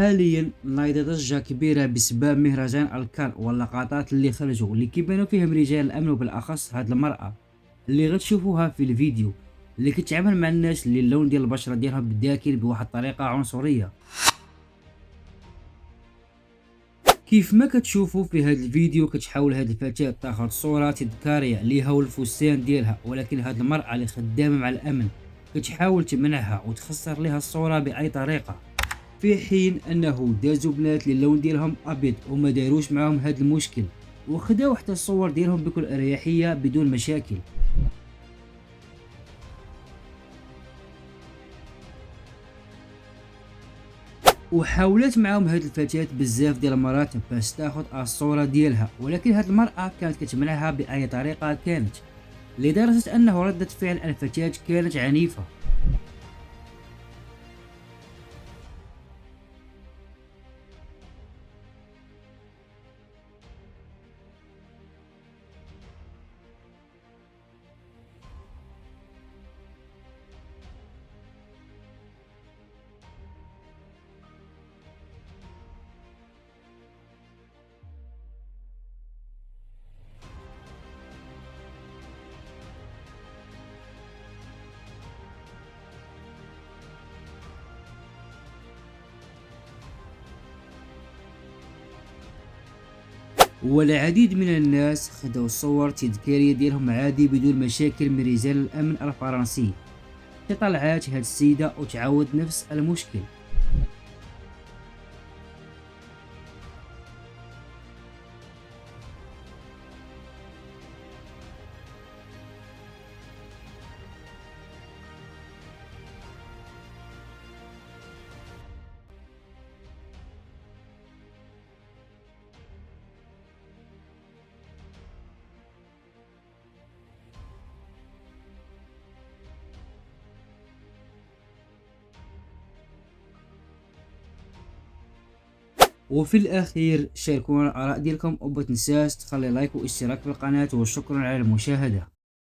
حاليا نايضة ضجة كبيرة بسبب مهرجان الكان واللقطات اللي خرجوا اللي كيبانوا فيهم رجال الأمن، وبالأخص هاد المرأة اللي غتشوفوها في الفيديو اللي كتعامل مع الناس اللي اللون ديال البشرة ديالهم بداكن بواحد الطريقة عنصرية. كيف ما كتشوفوا في هاد الفيديو كتحاول هاد الفتاة تاخد صورة تذكارية ليها والفستان ديالها، ولكن هاد المرأة اللي خدامة مع الأمن كتحاول تمنعها وتخسر ليها الصورة بأي طريقة، في حين انه دازوا بنات اللي اللون ديالهم ابيض وما داروش معاهم هاد المشكل، وخداو حتى الصور ديالهم بكل اريحيه بدون مشاكل. وحاولت معاهم هاد الفتاة بزاف ديال المرات باش تاخد الصوره ديالها، ولكن هاد المرأة كانت كتمنعها باي طريقه كانت، لدرجه انه ردة فعل الفتاة كانت عنيفه. والعديد من الناس خدوا صور تذكارية ديالهم عادي بدون مشاكل من رجال الأمن الفرنسي. طلعت هاد السيدة وتعاود نفس المشكل. وفي الاخير شاركونا الاراء ديالكم وما تنساش تخلي لايك واشتراك في القناة، وشكرا على المشاهدة.